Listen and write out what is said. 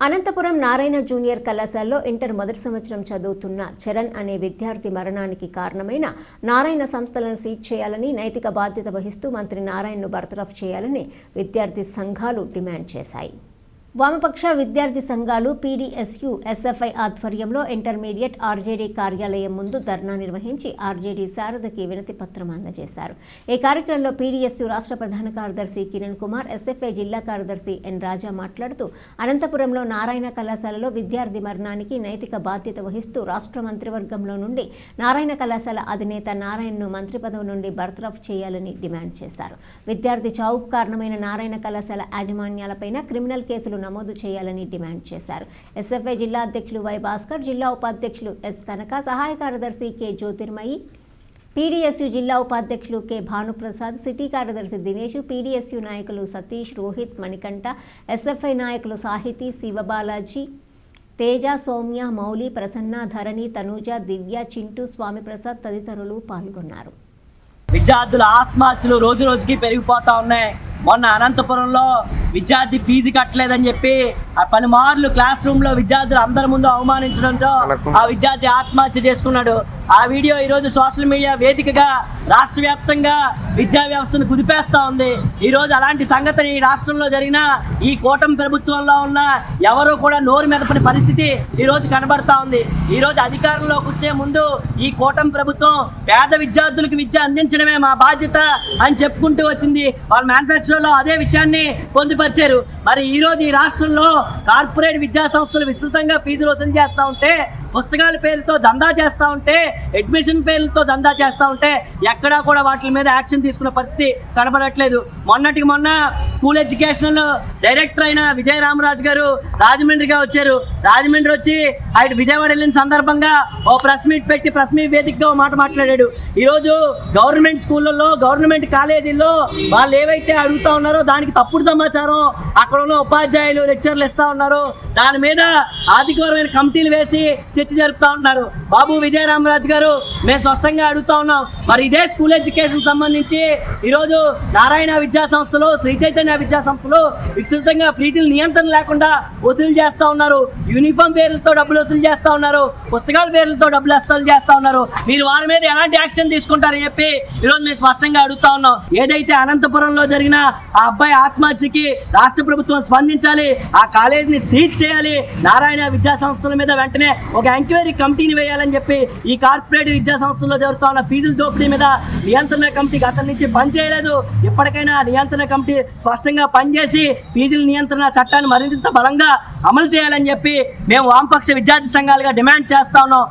Anantapuram Narayana junior కళాశాలలో inter మొదటి సంవత్సరం చదువుతున్న చరణ్ అనే విద్యార్థి మరణానికి కారణమైన నారాయణ సంస్థలను సీజ్ చేయాలని నైతిక బాధ్యత వహిస్తూ మంత్రి నారాయణను బర్తరఫ్ చేయాలని విద్యార్థి సంఘాలు డిమాండ్ చేశాయి. వామపక్ష విద్యార్థి సంఘాలు పీడీఎస్యు ఎస్ఎఫ్ఐ ఆధ్వర్యంలో ఇంటర్మీడియట్ ఆర్జేడీ కార్యాలయం ముందు ధర్నా నిర్వహించి ఆర్జేడీ శారదకి వినతి పత్రం అందజేశారు. ఈ కార్యక్రమంలో పీడీఎస్యు రాష్ట్ర ప్రధాన కార్యదర్శి కిరణ్ కుమార్, ఎస్ఎఫ్ఐ జిల్లా కార్యదర్శి ఎన్ రాజా మాట్లాడుతూ అనంతపురంలో నారాయణ కళాశాలలో విద్యార్థి మరణానికి నైతిక బాధ్యత వహిస్తూ రాష్ట్ర మంత్రివర్గంలో నుండి నారాయణ కళాశాల అధినేత నారాయణను మంత్రి పదవి నుండి బర్తరఫ్ చేయాలని డిమాండ్ చేశారు. విద్యార్థి చావుకు కారణమైన నారాయణ కళాశాల యాజమాన్యాలపైన క్రిమినల్ కేసులు నమోదు చేయాలని డిమాండ్ చేశారు. ఎస్ఎఫ్ఐ జిల్లా అధ్యక్షులు వై భాస్కర్, జిల్లా ఉపాధ్యక్షులు ఎస్ కనక, సహాయ కార్యదర్శి కె జ్యోతిర్మయి, పీడీఎస్యు జిల్లా ఉపాధ్యక్షులు కె భానుప్రసాద్, సిటీ కార్యదర్శి దినేష్, పీడీఎస్యు నాయకులు సతీష్, రోహిత్, మణికంఠ, ఎస్ఎఫ్ఐ నాయకులు సాహితీ, శివబాలాజీ, తేజ, సౌమ్య, మౌలి, ప్రసన్న, ధరణి, తనూజ, దివ్య, చింటూ, స్వామిప్రసాద్ తదితరులు పాల్గొన్నారు. విద్యార్థుల ఆత్మహత్యలు రోజు రోజుకి పెరిగిపోతా ఉన్నాయి. మొన్న అనంతపురంలో విద్యార్థి ఫీజు కట్టలేదని చెప్పి పలుమార్లు క్లాస్ రూమ్ లో విద్యార్థులు అందరి ముందు అవమానించడంతో ఆ విద్యార్థి ఆత్మహత్య చేసుకున్నాడు. ఆ వీడియో ఈరోజు సోషల్ మీడియా వేదికగా రాష్ట్ర వ్యాప్తంగా విద్యా వ్యవస్థను కుదిపేస్తా ఉంది. ఈరోజు అలాంటి సంగతిని రాష్ట్రంలో జరిగిన ఈ కూటమి ప్రభుత్వంలో ఉన్న ఎవరు కూడా నోరు మెదపని పరిస్థితి ఈరోజు కనబడతా ఉంది. ఈరోజు అధికారంలోకి వచ్చే ముందు ఈ కూటమి ప్రభుత్వం పేద విద్యార్థులకు విద్య అందించడమే మా బాధ్యత అని చెప్పుకుంటూ వచ్చింది. వాళ్ళ మేనిఫెస్టోలో అదే విషయాన్ని పొందుపరిచారు. మరి ఈరోజు ఈ రాష్ట్రంలో కార్పొరేట్ విద్యా సంస్థలు విస్తృతంగా ఫీజులు వసూలు చేస్తూ ఉంటే, పుస్తకాల పేరుతో దందా చేస్తూ ఉంటే, అడ్మిషన్ పేర్లతో దందా చేస్తూ ఉంటే ఎక్కడా కూడా వాటి మీద యాక్షన్ తీసుకున్న పరిస్థితి కనబడట్లేదు. మొన్నటికి మొన్న స్కూల్ ఎడ్యుకేషనల్ డైరెక్టర్ అయిన విజయరామరాజు గారు రాజమండ్రిగా వచ్చారు. రాజమండ్రి వచ్చి ఆయన విజయవాడ వెళ్ళిన సందర్భంగా ఓ ప్రెస్ మీట్ పెట్టి ప్రెస్ మీట్ వేదికగా ఓ మాట మాట్లాడాడు. ఈరోజు గవర్నమెంట్ స్కూళ్ళల్లో, గవర్నమెంట్ కాలేజీల్లో వాళ్ళు ఏవైతే అడుగుతా ఉన్నారో దానికి తప్పుడు సమాచారం అక్కడ ఉన్న ఉపాధ్యాయులు, లెక్చర్లు ఇస్తా ఉన్నారు. దాని మీద ఆర్థికపరమైన కమిటీలు వేసి చర్చ జరుపుతా ఉన్నారు. బాబు విజయరామరాజు గారు, మేము స్పష్టంగా అడుగుతా ఉన్నాం, మరి ఇదే స్కూల్ ఎడ్యుకేషన్ సంబంధించి ఈరోజు నారాయణ విద్యా సంస్థలు, శ్రీ చైతన్య విద్యా సంస్థలు విస్తృతంగా ఫీజులు నియంత్రణ లేకుండా వసూలు చేస్తూ ఉన్నారు. యూనిఫామ్ పేర్లతో డబ్బులు వసూలు చేస్తూ ఉన్నారు, పుస్తకాల పేర్లతో డబ్బులు వసూలు చేస్తూ ఉన్నారు. మీరు వారి మీద ఎలాంటి యాక్షన్ తీసుకుంటారని చెప్పి ఈరోజు మేము స్పష్టంగా అడుగుతా ఉన్నాం. ఏదైతే అనంతపురంలో జరిగిన ఆ అబ్బాయి ఆత్మహత్యకి రాష్ట్ర ప్రభుత్వం స్పందించాలి, ఆ కాలేజీని సీజ్ చేయాలి, నారాయణ విద్యా సంస్థల మీద వెంటనే ఒక ఎంక్వైరీ కమిటీని వేయాలని చెప్పి ఈ కార్పొరేట్ విద్యా సంస్థల్లో జరుగుతూ ఉన్న ఫీజుల దోపిడీ మీద నియంత్రణ కమిటీ గతం నుంచి పనిచేయలేదు. ఇప్పటికైనా నియంత్రణ కమిటీ స్పష్టంగా పనిచేసి ఫీజుల నియంత్రణ చట్టాన్ని మరింత బలంగా అమలు చేయాలని చెప్పి మేము వామపక్ష విద్యార్థి సంఘాలుగా డిమాండ్ చేస్తా ఉన్నాం.